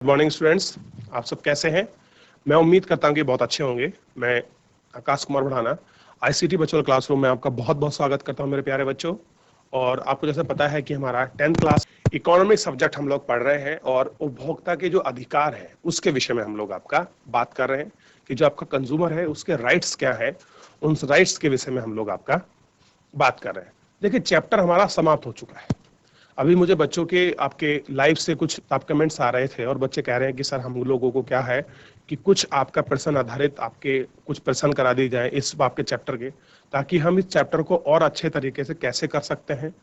Good morning students, आप सब कैसे हैं। मैं उम्मीद करता हूं कि बहुत अच्छे होंगे। मैं आकाश कुमार बढ़ाना आईसीटी वर्चुअल क्लासरूम में आपका बहुत बहुत स्वागत करता हूं मेरे प्यारे बच्चों। और आपको जैसे पता है कि हमारा 10th क्लास इकोनॉमिक सब्जेक्ट हम लोग पढ़ रहे हैं और उपभोक्ता के जो अधिकार है उसके विषय में हम लोग आपका बात कर रहे हैं कि जो आपका कंज्यूमर है उसके राइट्स क्या है, उन राइट्स के विषय में हम लोग आपका बात कर रहे हैं। देखिए, चैप्टर हमारा समाप्त हो चुका है। अभी मुझे बच्चों के आपके लाइव से कुछ आप कमेंट्स आ रहे थे और बच्चे कह रहे हैं कि सर हम लोगों को क्या है कि कुछ आपका प्रश्न आधारित आपके कुछ प्रश्न करा दी जाए इस आपके चैप्टर के, ताकि हम इस चैप्टर को और अच्छे तरीके से कैसे कर सकते हैं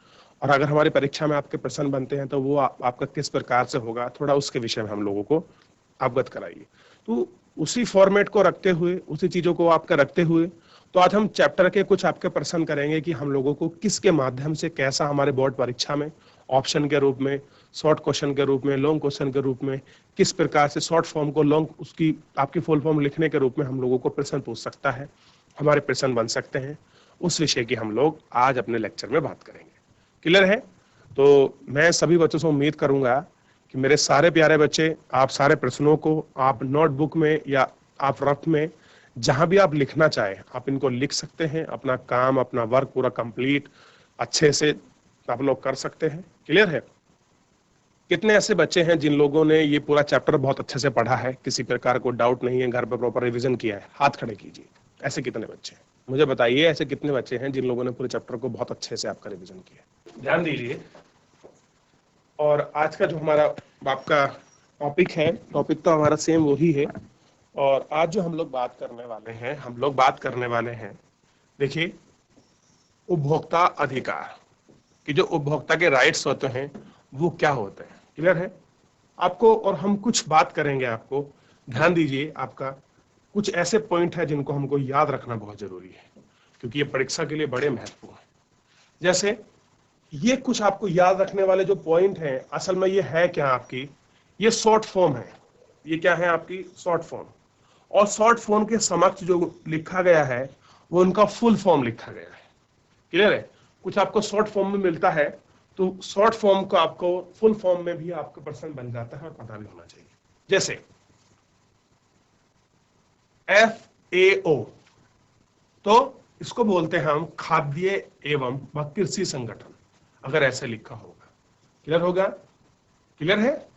और अगर हमारी परीक्षा में आपके प्रश्न बनते हैं तो वो आपका किस प्रकार से होगा, थोड़ा उसके विषय में हम लोगों को अवगत कराइए। तो उसी फॉर्मेट को रखते हुए, उसी चीजों को आपका रखते हुए तो आज हम चैप्टर के कुछ आपके प्रश्न करेंगे कि हम लोगों को किसके माध्यम से कैसा हमारे बोर्ड परीक्षा में ऑप्शन के रूप में, शॉर्ट क्वेश्चन के रूप में, लॉन्ग क्वेश्चन के रूप में, किस प्रकार से शॉर्ट फॉर्म को लॉन्ग उसकी आपकी फुल फॉर्म लिखने के रूप में हम लोगों को प्रश्न पूछ सकता है, हमारे प्रश्न बन सकते हैं। उस विषय की हम लोग आज अपने लेक्चर में बात करेंगे। क्लियर है? तो मैं सभी बच्चों से उम्मीद करूंगा कि मेरे सारे प्यारे बच्चे आप सारे प्रश्नों को आप नोटबुक में या आप रफ में जहां भी आप लिखना चाहें आप इनको लिख सकते हैं। अपना काम, अपना वर्क पूरा कंप्लीट अच्छे से आप लोग कर सकते हैं। क्लियर है? कितने ऐसे बच्चे हैं जिन लोगों ने ये पूरा चैप्टर बहुत अच्छे से पढ़ा है, किसी प्रकार को डाउट नहीं है, घर पे प्रॉपर रिवीजन किया है? हाथ खड़े कीजिए। ऐसे कितने बच्चे हैं मुझे बताइए, ऐसे कितने बच्चे हैं जिन लोगों ने पूरे चैप्टर को बहुत अच्छे से आपका रिवीजन किया है? ध्यान दीजिए। और आज का जो हमारा आपका टॉपिक है, टॉपिक तो हमारा सेम वही है। और आज जो हम लोग बात करने वाले हैं, देखिए, उपभोक्ता अधिकार कि जो उपभोक्ता के राइट्स होते हैं वो क्या होते हैं। क्लियर है आपको? और हम कुछ बात करेंगे, आपको ध्यान दीजिए। आपका कुछ ऐसे पॉइंट है जिनको हमको याद रखना बहुत जरूरी है क्योंकि ये परीक्षा के लिए बड़े महत्वपूर्ण है। जैसे ये कुछ आपको याद रखने वाले जो पॉइंट हैं, असल में ये है क्या आपकी, ये शॉर्ट फॉर्म है। ये क्या है आपकी? Short form. और शॉर्ट फॉर्म के समक्ष जो लिखा गया है वो उनका फुल फॉर्म लिखा गया है। क्लियर है? कुछ आपको शॉर्ट फॉर्म में मिलता है तो शॉर्ट फॉर्म को आपको फुल फॉर्म में भी आपका प्रश्न बन जाता है और पता भी होना चाहिए। जैसे FAO, तो इसको बोलते हैं हम खाद्य एवं कृषि संगठन, अगर ऐसे लिखा होगा। क्लियर होगा? क्लियर है?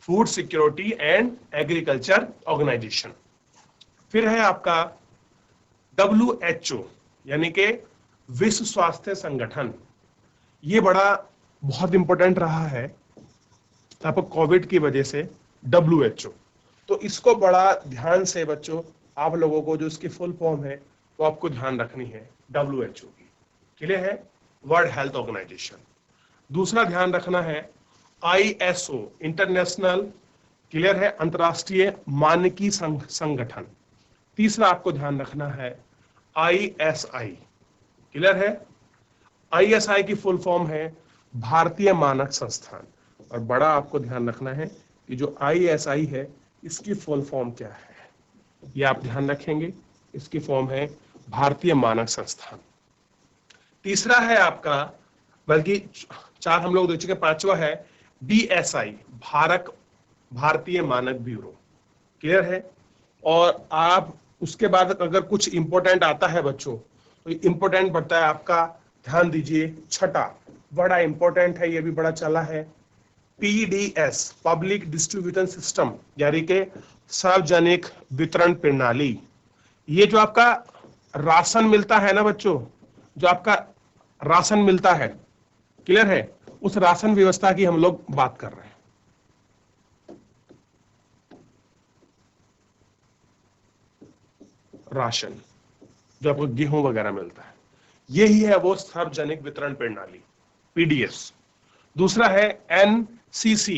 Food security and agriculture organisation. फिर है आपका WHO यानी कि विश्व स्वास्थ्य संगठन। ये बड़ा बहुत इंपॉर्टेंट रहा है आपको कोविड की वजह से, WHO। तो इसको बड़ा ध्यान से बच्चों आप लोगों को जो इसकी फुल फॉर्म है तो आपको ध्यान रखनी है WHO की। क्लियर है? World health organisation. दूसरा ध्यान रखना है ISO, इंटरनेशनल, क्लियर है, अंतरराष्ट्रीय मानकी संगठन। तीसरा आपको ध्यान रखना है ISI। क्लियर है? ISI की फुल फॉर्म है भारतीय मानक संस्थान। और बड़ा आपको ध्यान रखना है कि जो ISI है इसकी फुल फॉर्म क्या है, ये आप ध्यान रखेंगे। इसकी फॉर्म है भारतीय मानक संस्थान। तीसरा है आपका, बल्कि चार हम लोग देख चुके, पांचवा है BSI, भारतीय मानक ब्यूरो। क्लियर है? और आप उसके बाद अगर कुछ इंपॉर्टेंट आता है बच्चों तो इंपॉर्टेंट बढ़ता है आपका, ध्यान दीजिए, छठा बड़ा इंपॉर्टेंट है, ये भी बड़ा चला है, PDS, पब्लिक डिस्ट्रीब्यूशन सिस्टम, यानी कि सार्वजनिक वितरण प्रणाली। ये जो आपका राशन मिलता है ना बच्चों, जो आपका राशन मिलता है, क्लियर है, उस राशन व्यवस्था की हम लोग बात कर रहे हैं। राशन जो आपको गेहूं वगैरह मिलता है, यही है वो सार्वजनिक वितरण प्रणाली, PDS। दूसरा है NCC,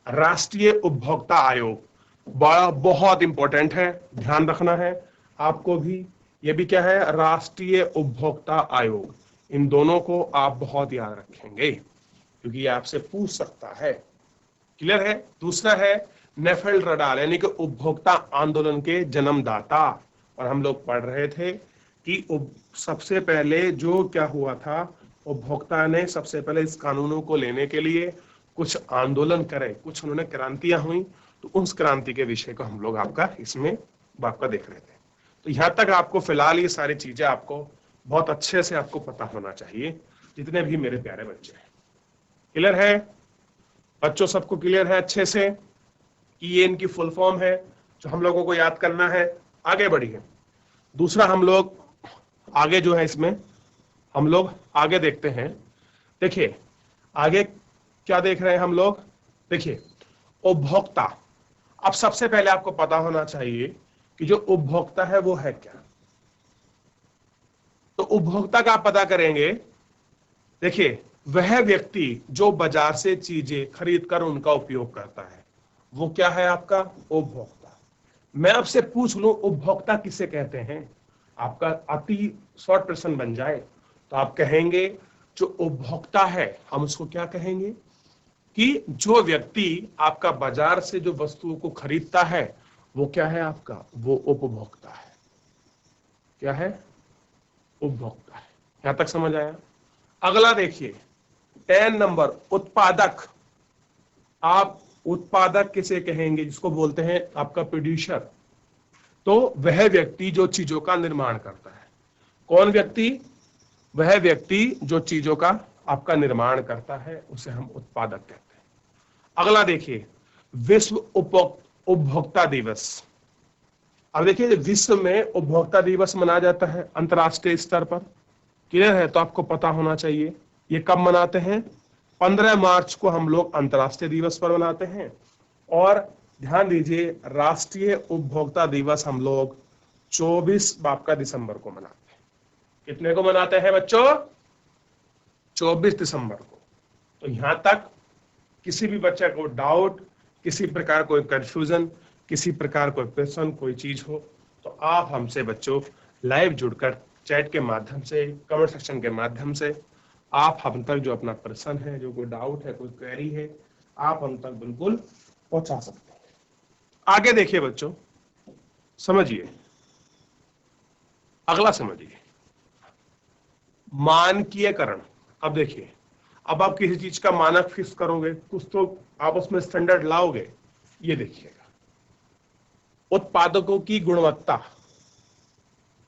राष्ट्रीय उपभोक्ता आयोग। बड़ा बहुत इंपॉर्टेंट है, ध्यान रखना है आपको भी। ये भी क्या है? राष्ट्रीय उपभोक्ता आयोग। इन दोनों को आप बहुत याद रखेंगे क्योंकि ये आपसे पूछ सकता है। क्लियर है? दूसरा है नेफेल रडाल, यानी कि उपभोक्ता आंदोलन के जन्मदाता। और हम लोग पढ़ रहे थे कि सबसे पहले जो क्या हुआ था, उपभोक्ता ने सबसे पहले इस कानूनों को लेने के लिए कुछ आंदोलन करे, कुछ उन्होंने क्रांतियां हुई, तो उस क्रांति के विषय को हम लोग आपका इसमें आपका देख रहे थे। तो यहाँ तक आपको फिलहाल ये सारी चीजें आपको बहुत अच्छे से आपको पता होना चाहिए, जितने भी मेरे प्यारे बच्चे हैं। क्लियर है बच्चों? सबको क्लियर है अच्छे से कि ये इनकी फुल फॉर्म है जो हम लोगों को याद करना है? आगे बढ़िए। दूसरा हम लोग आगे जो है इसमें हम लोग आगे देखते हैं। देखिए आगे क्या देख रहे हैं हम लोग? देखिए उपभोक्ता। अब सबसे पहले आपको पता होना चाहिए कि जो उपभोक्ता है वो है क्या। तो उपभोक्ता का आप पता करेंगे। देखिए वह व्यक्ति जो बाजार से चीजें खरीद कर उनका उपयोग करता है वो क्या है आपका? उपभोक्ता। मैं आपसे पूछ लूं उपभोक्ता किसे कहते हैं? आपका अति शॉर्ट प्रश्न बन जाए तो आप कहेंगे जो उपभोक्ता है हम उसको क्या कहेंगे कि जो व्यक्ति आपका बाजार से जो वस्तुओं को खरीदता है वो क्या है आपका? वो उपभोक्ता है। क्या है? उपभोक्ता है। यहां तक समझ आया? अगला देखिए 10 नंबर उत्पादक। आप उत्पादक किसे कहेंगे? जिसको बोलते हैं आपका प्रोड्यूसर। तो वह व्यक्ति जो चीजों का निर्माण करता है। कौन व्यक्ति? वह व्यक्ति जो चीजों का आपका निर्माण करता है उसे हम उत्पादक कहते हैं। अगला देखिए विश्व उपभोक्ता दिवस। अब देखिए विश्व में उपभोक्ता दिवस मनाया जाता है अंतर्राष्ट्रीय स्तर पर। क्लियर है? तो आपको पता होना चाहिए ये कब मनाते हैं? 15 मार्च को हम लोग अंतर्राष्ट्रीय दिवस पर मनाते हैं। और ध्यान दीजिए राष्ट्रीय उपभोक्ता दिवस हम लोग 24 आपका दिसंबर को मनाते हैं। कितने को मनाते हैं बच्चों? 24 दिसंबर को। तो यहां तक किसी भी बच्चे को डाउट, किसी प्रकार कोई कंफ्यूजन, किसी प्रकार कोई प्रश्न, कोई चीज हो तो आप हमसे बच्चों लाइव जुड़कर चैट के माध्यम से, कमेंट सेक्शन के माध्यम से आप हम तक जो अपना प्रश्न है, जो कोई डाउट है, कोई क्वेरी है, आप हम तक बिल्कुल पहुंचा सकते हैं। आगे देखिए बच्चों, समझिए, अगला समझिए मानकीयकरण। अब देखिए अब आप किसी चीज का मानक फिक्स करोगे, कुछ तो आप उसमें स्टैंडर्ड लाओगे। ये देखिएगा उत्पादकों की गुणवत्ता,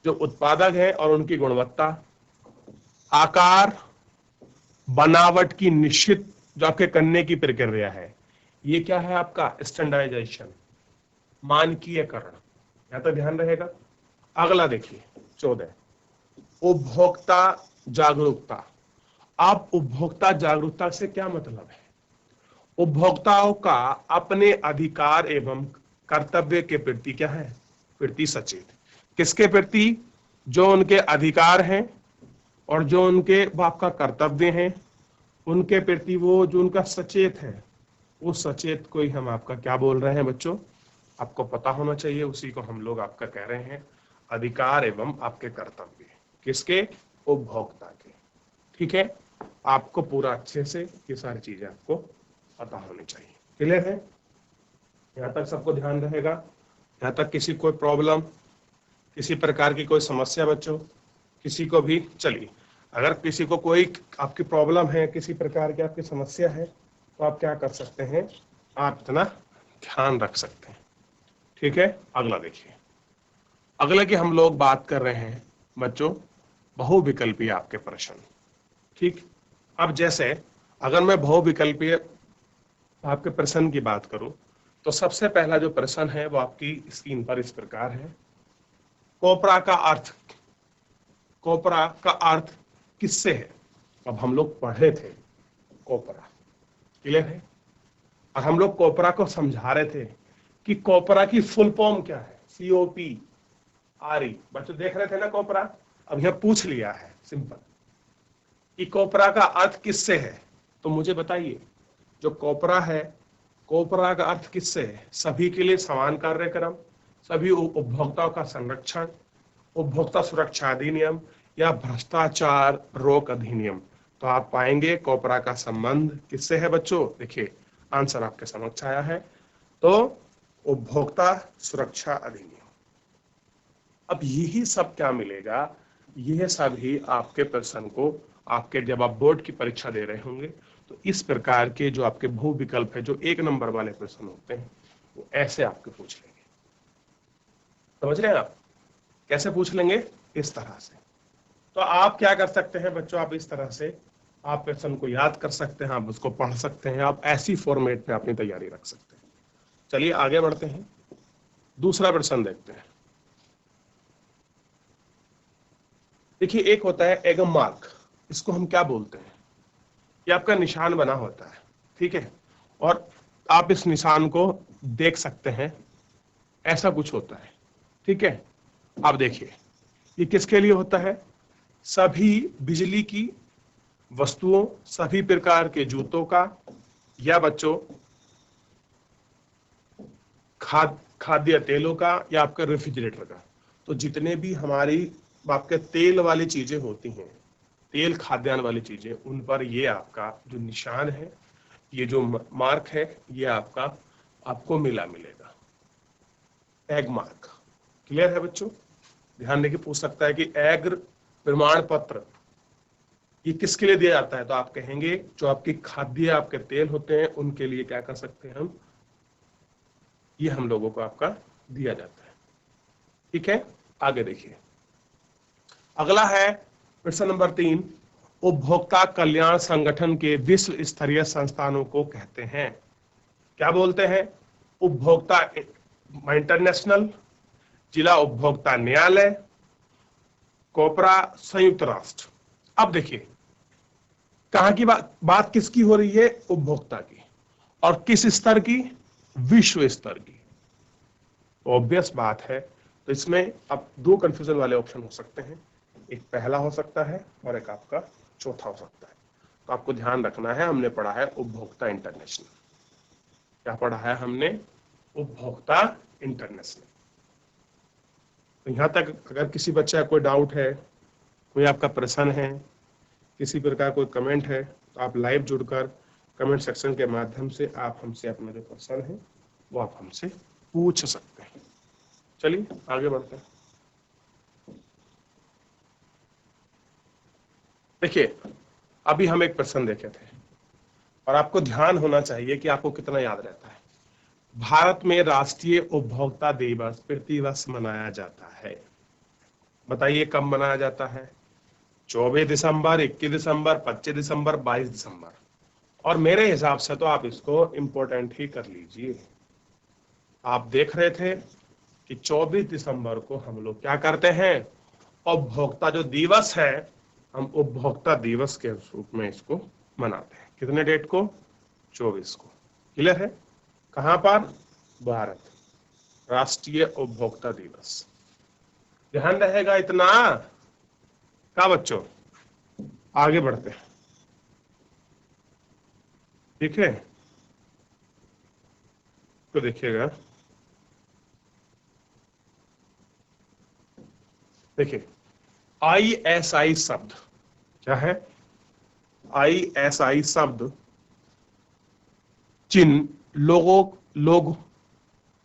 जो उत्पादक है और उनकी गुणवत्ता, आकार, बनावट की निश्चित जो आपके करने की प्रक्रिया है, ये क्या है आपका? स्टैंडर्डाइजेशन, मानकीयकरण। यहां तो ध्यान रहेगा। अगला देखिए 14 उपभोक्ता जागरूकता। आप उपभोक्ता जागरूकता से क्या मतलब है? उपभोक्ताओं का अपने अधिकार एवं कर्तव्य के प्रति क्या है? प्रति सचेत। किसके प्रति? जो उनके अधिकार हैं और जो उनके आपका कर्तव्य हैं उनके प्रति वो जो उनका सचेत है, उस सचेत को ही हम आपका क्या बोल रहे हैं बच्चों? आपको पता होना चाहिए। उसी को हम लोग आपका कह रहे हैं अधिकार एवं आपके कर्तव्य। किसके? उपभोक्ता के। ठीक है? आपको पूरा अच्छे से ये सारी चीजें आपको पता होनी चाहिए। क्लियर है? यहाँ तक सबको ध्यान रहेगा? यहाँ तक किसी कोई प्रॉब्लम, किसी प्रकार की कोई समस्या बच्चों? किसी को भी? चलिए, अगर किसी को कोई आपकी प्रॉब्लम है, किसी प्रकार की आपकी समस्या है तो आप क्या कर सकते हैं? आप इतना ध्यान रख सकते हैं। ठीक है? अगला देखिए, अगले की हम लोग बात कर रहे हैं बच्चों बहुविकल्पीय आपके प्रश्न। ठीक, अब जैसे अगर मैं बहुविकल्पीय आपके प्रश्न की बात करूं तो सबसे पहला जो प्रश्न है वो आपकी स्क्रीन पर इस प्रकार है। कोपरा का अर्थ, कोपरा का अर्थ किससे है? अब हम लोग पढ़े थे कोपरा। क्लियर है? और हम लोग कोपरा को समझा रहे थे कि कोपरा की फुल फॉर्म क्या है? COPRE। बच्चों देख रहे थे ना कोपरा? अब यह पूछ लिया है सिंपल कि कोपरा का अर्थ किससे है। तो मुझे बताइए जो कोपरा है, कोपरा का अर्थ किससे है? सभी के लिए समान कार्यक्रम, सभी उपभोक्ताओं का संरक्षण, उपभोक्ता सुरक्षा अधिनियम या भ्रष्टाचार रोक अधिनियम। तो आप पाएंगे कोपरा का संबंध किससे है बच्चों? देखिए आंसर आपके समक्ष आया है। तो उपभोक्ता सुरक्षा अधिनियम। अब यही सब क्या मिलेगा? यह सब ही आपके प्रश्न को आपके जब आप बोर्ड की परीक्षा दे रहे होंगे तो इस प्रकार के जो आपके बहु विकल्प है, जो 1 नंबर वाले प्रश्न होते हैं, वो ऐसे आपके पूछ लेंगे। समझ रहे हैं आप कैसे पूछ लेंगे? इस तरह से। तो आप क्या कर सकते हैं बच्चों, आप इस तरह से आप क्वेश्चन को याद कर सकते हैं, आप उसको पढ़ सकते हैं, आप ऐसी फॉर्मेट में अपनी तैयारी रख सकते हैं। चलिए आगे बढ़ते हैं, दूसरा प्रश्न देखते हैं। देखिए, एक होता है एगम मार्क, इसको हम क्या बोलते हैं? ये आपका निशान बना होता है, ठीक है, और आप इस निशान को देख सकते हैं, ऐसा कुछ होता है, ठीक है। आप देखिए, ये किसके लिए होता है? सभी बिजली की वस्तुओं, सभी प्रकार के जूतों का, या बच्चों खाद्य तेलों का, या आपका रेफ्रिजरेटर का। तो जितने भी हमारी आपके तेल वाली चीजें होती हैं, तेल खाद्यान्न वाली चीजें, उन पर ये आपका जो निशान है, ये जो मार्क है, ये आपको मिलेगा, एग मार्क। क्लियर है बच्चों? ध्यान देके पूछ सकता है कि एग प्रमाण पत्र ये किसके लिए दिया जाता है? तो आप कहेंगे जो आपके खाद्य आपके तेल होते हैं, उनके लिए क्या कर सकते हैं हम, ये हम लोगों को आपका दिया जाता है, ठीक है। आगे देखिए, अगला है प्रश्न नंबर 3, उपभोक्ता कल्याण संगठन के विश्व स्तरीय संस्थानों को कहते हैं, क्या बोलते हैं? उपभोक्ता इंटरनेशनल, जिला उपभोक्ता न्यायालय, कोपरा, संयुक्त राष्ट्र। अब देखिए, कहां की बात किसकी हो रही है? उपभोक्ता की। और किस स्तर की? विश्व स्तर की। ऑब्वियस बात है। तो इसमें अब दो कंफ्यूजन वाले ऑप्शन हो सकते हैं, एक पहला हो सकता है और एक आपका चौथा हो सकता है। तो आपको ध्यान रखना है, हमने पढ़ा है उपभोक्ता इंटरनेशनल। क्या पढ़ा है हमने? उपभोक्ता इंटरनेशनल। तो यहां तक अगर किसी बच्चे का कोई डाउट है, कोई आपका प्रश्न है, किसी प्रकार कोई कमेंट है, तो आप लाइव जुड़कर कमेंट सेक्शन के माध्यम से आप हमसे अपना जो प्रश्न है वो आप हमसे पूछ सकते हैं। चलिए आगे बढ़ते हैं। देखिए, अभी हम एक प्रश्न देखे थे और आपको ध्यान होना चाहिए कि आपको कितना याद रहता है। भारत में राष्ट्रीय उपभोक्ता दिवस प्रतिवर्ष मनाया जाता है। बताइए कब मनाया जाता है? 24 दिसंबर, 21 दिसंबर, 25 दिसंबर, 22 दिसंबर। और मेरे हिसाब से तो आप इसको इम्पोर्टेंट ही कर लीजिए। आप देख रहे थे कि 24 दिसंबर को हम लोग क्या करते हैं? उपभोक्ता जो दिवस है, हम उपभोक्ता दिवस के रूप में इसको मनाते हैं। कितने डेट को? 24 को। क्लियर है? कहां पर? भारत, राष्ट्रीय उपभोक्ता दिवस। ध्यान रहेगा इतना का बच्चों? आगे बढ़ते हैं, ठीक है। तो देखिएगा, देखिए ISI शब्द क्या है? ISI शब्द चिन्ह,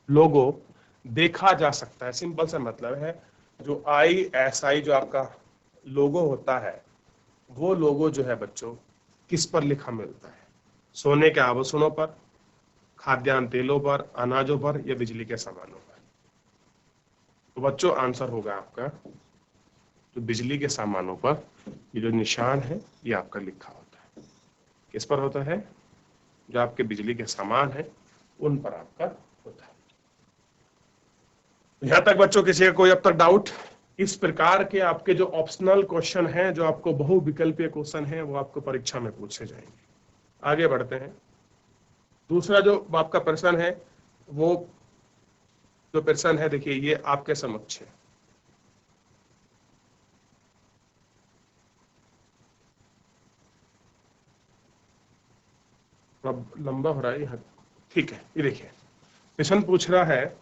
लोगो देखा जा सकता है। सिंपल सा मतलब है, जो ISI जो आपका लोगो होता है, वो लोगो जो है बच्चों किस पर लिखा मिलता है? सोने के आभूषणों पर, खाद्यान्न तेलों पर, अनाजों पर, या बिजली के सामानों पर? तो बच्चों आंसर होगा आपका जो बिजली के सामानों पर ये जो निशान है ये आपका लिखा होता है। किस पर होता है? जो आपके बिजली के सामान है उन पर आपका होता है। यहां तक बच्चों किसी का कोई अब तक डाउट? इस प्रकार के आपके जो ऑप्शनल क्वेश्चन हैं, जो आपको बहुविकल्पीय क्वेश्चन है, वो आपको परीक्षा में पूछे जाएंगे। आगे बढ़ते हैं। दूसरा जो आपका प्रश्न है, वो जो प्रश्न है, देखिए ये आपके समक्ष है। लंबा हो रहा है, ठीक है। ये देखिए प्रश्न पूछ रहा है,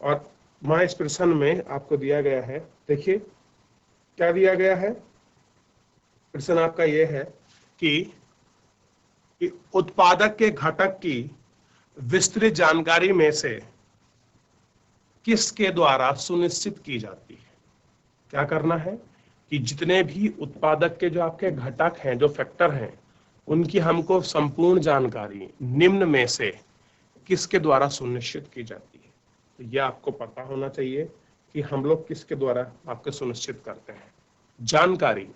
और मैं इस प्रश्न में आपको दिया गया है, देखिए क्या दिया गया है। प्रश्न आपका यह है कि उत्पादक के घटक की विस्तृत जानकारी में से किसके द्वारा सुनिश्चित की जाती है? क्या करना है कि जितने भी उत्पादक के जो आपके घटक हैं, जो फैक्टर हैं, उनकी हमको संपूर्ण जानकारी निम्न में से किसके द्वारा सुनिश्चित की जाती है। तो यह आपको पता होना चाहिए कि हम लोग किसके द्वारा आपके सुनिश्चित करते हैं। जानकारी,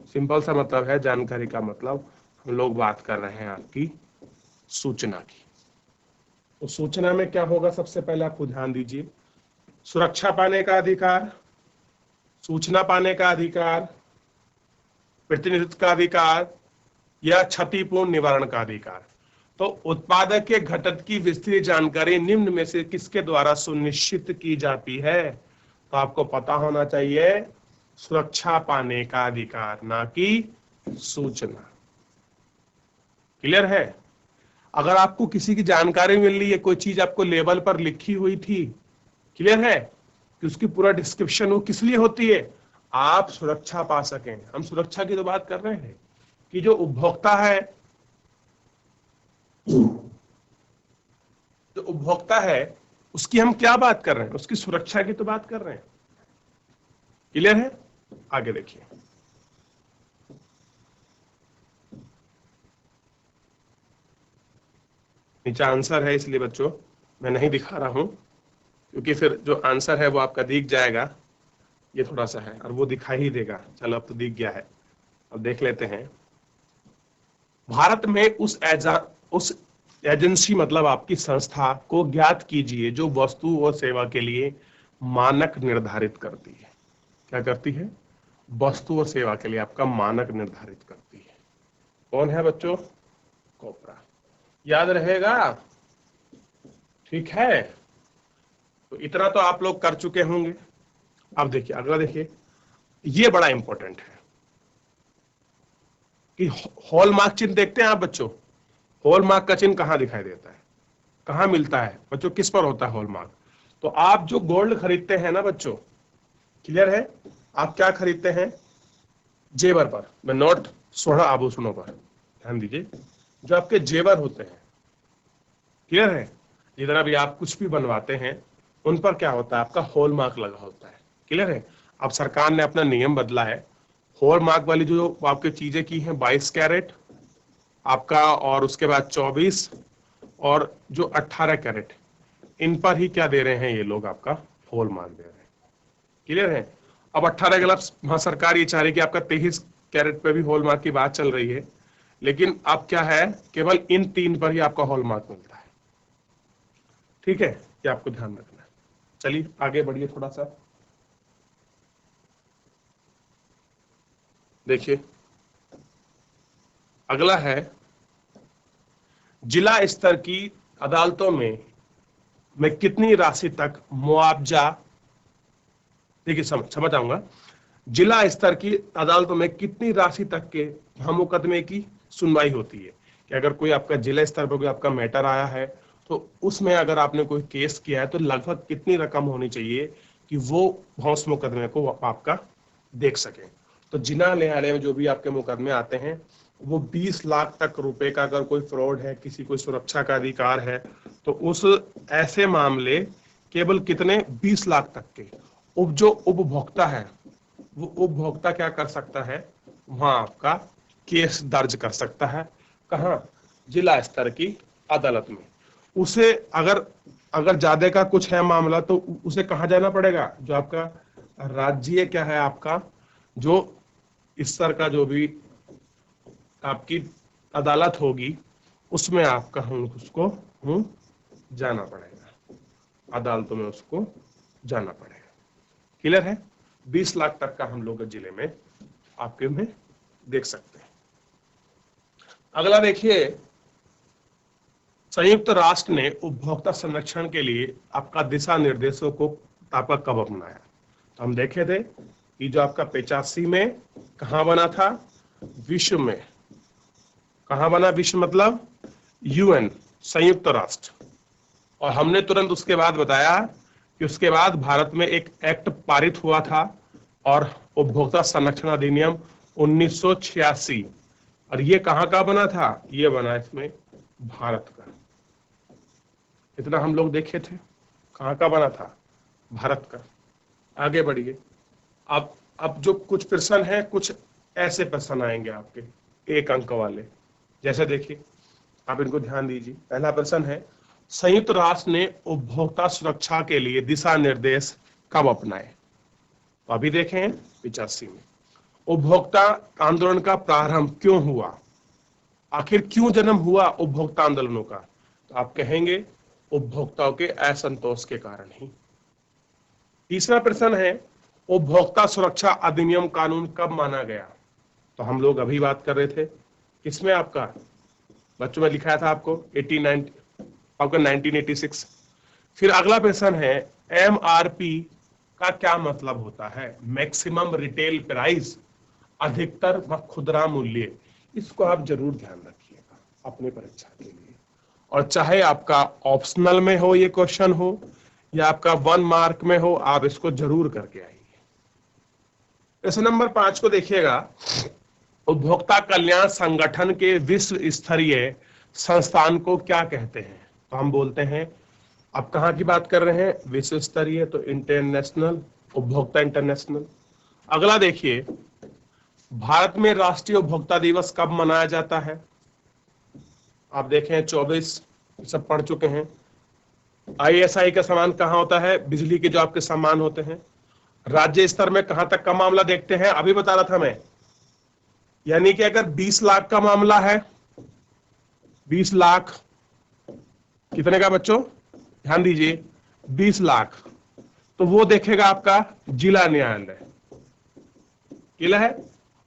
सिंपल सा मतलब है जानकारी का मतलब हम लोग बात कर रहे हैं आपकी सूचना की। तो सूचना में क्या होगा, सबसे पहले आपको ध्यान दीजिए, सुरक्षा पाने का अधिकार, सूचना पाने का अधिकार, प्रतिनिधित्व का अधिकार या क्षतिपूर्ण निवारण का अधिकार। तो उत्पादक के घटक की विस्तृत जानकारी निम्न में से किसके द्वारा सुनिश्चित की जाती है। तो आपको पता होना चाहिए सुरक्षा पाने का अधिकार, ना कि सूचना। क्लियर है। अगर आपको किसी की जानकारी मिल रही है, कोई चीज आपको लेबल पर लिखी हुई थी, क्लियर है, कि उसकी पूरा डिस्क्रिप्शन वो किस लिए होती है, आप सुरक्षा पा सकें। हम सुरक्षा की तो बात कर रहे हैं कि जो उपभोक्ता है, जो उपभोक्ता है उसकी हम क्या बात कर रहे हैं, उसकी सुरक्षा की तो बात कर रहे हैं। क्लियर है। आगे देखिए, नीचे आंसर है, इसलिए बच्चों मैं नहीं दिखा रहा हूं, क्योंकि फिर जो आंसर है वो आपका दिख जाएगा। ये थोड़ा सा है और वो दिखाई ही देगा। चलो अब तो दिख गया है, अब देख लेते हैं। भारत में उस एजेंसी मतलब आपकी संस्था को ज्ञात कीजिए जो वस्तु और सेवा के लिए मानक निर्धारित करती है। क्या करती है, वस्तु और सेवा के लिए आपका मानक निर्धारित करती है। कौन है बच्चों, कोपरा। याद रहेगा, ठीक है। तो इतना तो आप लोग कर चुके होंगे। अब देखिए अगला, देखिए ये बड़ा इंपॉर्टेंट है कि हॉलमार्क चिन्ह देखते हैं आप बच्चों। हॉलमार्क का चिन्ह कहां दिखाई देता है, कहां मिलता है बच्चों, किस पर होता है हॉलमार्क। तो आप जो गोल्ड खरीदते हैं ना बच्चों, क्लियर है, आप क्या खरीदते हैं, जेवर पर, मैं नोट स्वर्ण आभूषणों पर ध्यान दीजिए। जो आपके जेवर होते हैं, क्लियर है, जितना भी आप कुछ भी बनवाते हैं उन पर क्या होता है, आपका हॉलमार्क लगा होता है। क्लियर है। अब सरकार ने अपना नियम बदला है, हॉलमार्क वाली जो आपकी चीजें की हैं 22 कैरेट आपका, और उसके बाद 24 और जो 18 कैरेट, इन पर ही क्या दे रहे हैं ये लोग, आपका हॉलमार्क दे रहे हैं। क्लियर है। अब 18 के खिलाफ वहां सरकार ये चाह रही है कि आपका 23 कैरेट पे भी हॉलमार्क की बात चल रही है, लेकिन अब क्या है, केवल इन 3 पर ही आपका हॉलमार्क मिलता है। ठीक है, ये आपको ध्यान रखना है। चलिए आगे बढ़िए थोड़ा सा, देखिए अगला है जिला स्तर की अदालतों में कितनी राशि तक मुआवजा, देखिए समझ आऊंगा, जिला स्तर की अदालतों में कितनी राशि तक के मुकदमे की सुनवाई होती है। कि अगर कोई आपका जिला स्तर पर कोई आपका मैटर आया है, तो उसमें अगर आपने कोई केस किया है तो लगभग कितनी रकम होनी चाहिए कि वो उस मुकदमे को आपका देख सके। तो जिला न्यायालय में जो भी आपके मुकदमे आते हैं वो 20 लाख तक रुपए का, अगर कोई फ्रॉड है, किसी को सुरक्षा का अधिकार है, तो उस ऐसे मामले केवल कितने, 20 लाख तक के जो उपभोक्ता है, वो उपभोक्ता क्या कर सकता है, वहां आपका केस दर्ज कर सकता है। कहाँ, जिला स्तर की अदालत में। उसे अगर अगर ज्यादा का कुछ है मामला, तो उसे कहाँ जाना पड़ेगा, जो आपका राज्य क्या है, आपका जो स्तर का जो भी आपकी अदालत होगी, उसमें आपका उसको जाना पड़ेगा, अदालतों में उसको जाना पड़ेगा। क्लियर है। 20 लाख तक का हम लोग जिले में आपके में देख सकते हैं। अगला देखिए, संयुक्त राष्ट्र ने उपभोक्ता संरक्षण के लिए आपका दिशा निर्देशों को आपका कब अपनाया। तो हम देखे थे कि जो आपका 85 में कहां बना था, विश्व में। कहां बना, विश्व मतलब यूएन, संयुक्त राष्ट्र। और हमने तुरंत उसके बाद बताया कि उसके बाद भारत में एक एक्ट पारित हुआ था, और उपभोक्ता संरक्षण अधिनियम 1986। और ये कहां का बना था, ये बना इसमें भारत का। इतना हम लोग देखे थे, कहां का बना था, भारत का। आगे बढ़िए। अब जो कुछ प्रश्न है, कुछ ऐसे प्रश्न आएंगे आपके 1 अंक वाले। जैसे देखिए, आप इनको ध्यान दीजिए। पहला प्रश्न है, संयुक्त राष्ट्र ने उपभोक्ता सुरक्षा के लिए दिशा निर्देश कब अपनाए? तो अभी देखें 85 में। उपभोक्ता आंदोलन का प्रारंभ क्यों हुआ? आखिर क्यों जन्म हुआ उपभोक्ता आंदोलनों का? तो आप कहेंगे उपभोक्ताओं के असंतोष के कारण ही। तीसरा प्रश्न है, उपभोक्ता सुरक्षा अधिनियम कानून कब माना गया? तो हम लोग अभी बात कर रहे थे किसमें, आपका बच्चों में लिखाया था आपको 1986। फिर अगला प्रश्न है, MRP का क्या मतलब होता है? मैक्सिमम रिटेल प्राइस, अधिकतर व खुदरा मूल्य। इसको आप जरूर ध्यान रखिएगा अपने परीक्षा के लिए, और चाहे आपका ऑप्शनल में हो ये क्वेश्चन हो या आपका 1 मार्क में हो, आप इसको जरूर करके आइए। प्रश्न नंबर 5 को देखिएगा, उपभोक्ता कल्याण संगठन के विश्व स्तरीय संस्थान को क्या कहते हैं? तो हम बोलते हैं, अब कहाँ की बात कर रहे हैं? विश्व स्तरीय, तो इंटरनेशनल, उपभोक्ता इंटरनेशनल। अगला देखिए, भारत में राष्ट्रीय उपभोक्ता दिवस कब मनाया जाता है? आप देखें 24, सब पढ़ चुके हैं। ISI का सामान कहाँ होता है? बिजली के जो आपके सामान होते हैं। राज्य स्तर में कहां तक का मामला देखते हैं? अभी बता रहा था मैं, यानी कि अगर 20 लाख का मामला है, 20 लाख कितने का बच्चों, ध्यान दीजिए, 20 लाख, तो वो देखेगा आपका जिला न्यायालय, किला है।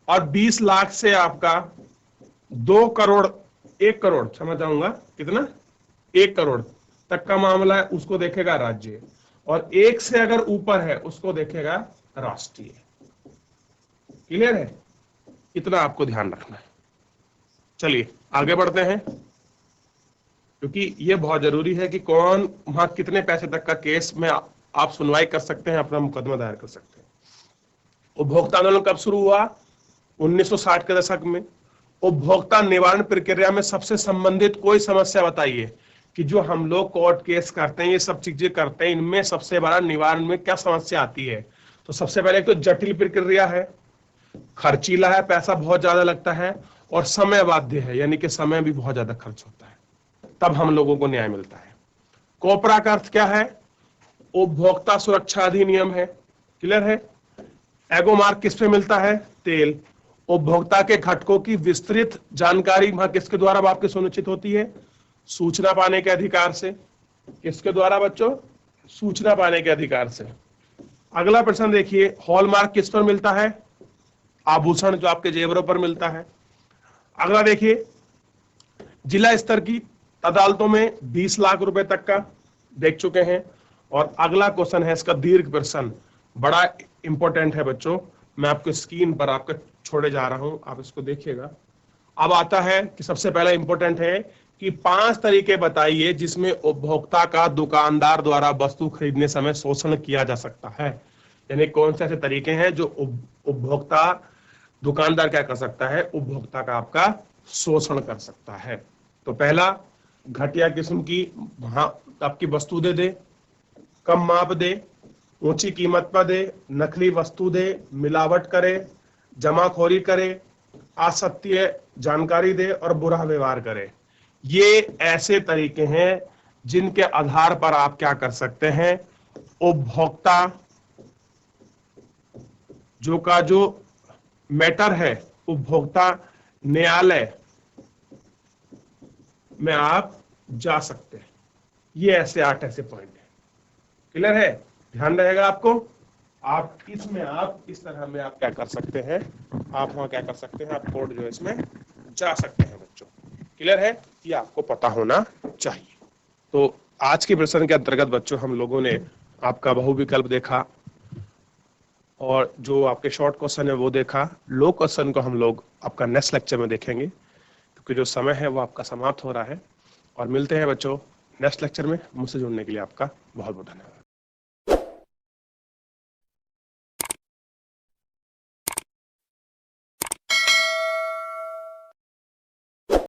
और 20 लाख से आपका 2 करोड़, 1 करोड़ समझ जाऊंगा, कितना, 1 करोड़ तक का मामला है, उसको देखेगा राज्य, और 1 से अगर ऊपर है उसको देखेगा राष्ट्रीय। क्लियर है? इतना आपको ध्यान रखना है। चलिए आगे बढ़ते हैं, क्योंकि ये बहुत जरूरी है कि कौन वहां कितने पैसे तक का केस में आप सुनवाई कर सकते हैं, अपना मुकदमा दायर कर सकते हैं। उपभोक्ता आंदोलन कब शुरू हुआ? 1960 के दशक में। उपभोक्ता निवारण प्रक्रिया में सबसे संबंधित कोई समस्या बताइए, कि जो हम लोग कोर्ट केस करते हैं, ये सब चीजें करते हैं, इनमें सबसे बड़ा निवारण में क्या समस्या आती है? तो सबसे पहले तो जटिल प्रक्रिया है, खर्चीला है, पैसा बहुत ज्यादा लगता है, और समय बाध्य है, यानी कि समय भी बहुत ज्यादा खर्च होता है, तब हम लोगों को न्याय मिलता है। कोपरा का अर्थ क्या है? उपभोक्ता सुरक्षा अधिनियम है। क्लियर है? एगोमार्क किस पे मिलता है? तेल। उपभोक्ता के घटकों की विस्तृत जानकारी वहां किसके द्वारा आपकी सुनिश्चित होती है? सूचना पाने के अधिकार से। किसके द्वारा बच्चों? सूचना पाने के अधिकार से। अगला प्रश्न देखिए, हॉलमार्क किस पर मिलता है? आभूषण जो आपके जेवरों पर मिलता है। अगला देखिए, जिला स्तर की अदालतों में 20 लाख रुपए तक का देख चुके हैं। और अगला क्वेश्चन है इसका दीर्घ प्रश्न, बड़ा इंपॉर्टेंट है बच्चों, मैं आपको स्क्रीन पर आपको छोड़े जा रहा हूं, आप इसको देखिएगा। अब आता है कि सबसे पहला इंपॉर्टेंट है कि 5 तरीके बताइए जिसमें उपभोक्ता का दुकानदार द्वारा वस्तु खरीदने समय शोषण किया जा सकता है। यानी कौन से ऐसे तरीके हैं जो उपभोक्ता, दुकानदार क्या कर सकता है, उपभोक्ता का आपका शोषण कर सकता है। तो पहला, घटिया किस्म की आपकी वस्तु दे, कम माप दे, ऊंची कीमत पर दे, नकली वस्तु दे, मिलावट करे, जमाखोरी करे, असत्य जानकारी दे और बुरा व्यवहार करे। ये ऐसे तरीके हैं जिनके आधार पर आप क्या कर सकते हैं, उपभोक्ता जो मैटर है, उपभोक्ता न्यायालय में आप जा सकते हैं। ये ऐसे 8 ऐसे पॉइंट है। क्लियर है? ध्यान रहेगा आपको। आप इसमें आप इस तरह में आप क्या कर सकते हैं, आप वहां क्या कर सकते हैं, आप कोर्ट जो है इसमें जा सकते हैं बच्चों। क्लियर है? ये आपको पता होना चाहिए। तो आज के प्रश्न के अंतर्गत बच्चों हम लोगों ने आपका बहुविकल्प देखा, और जो आपके शॉर्ट क्वेश्चन है वो देखा। लो क्वेश्चन को हम लोग आपका नेक्स्ट लेक्चर में देखेंगे, क्योंकि जो समय है वो आपका समाप्त हो रहा है। और मिलते हैं बच्चों नेक्स्ट लेक्चर में। मुझसे जुड़ने के लिए आपका बहुत बहुत धन्यवाद।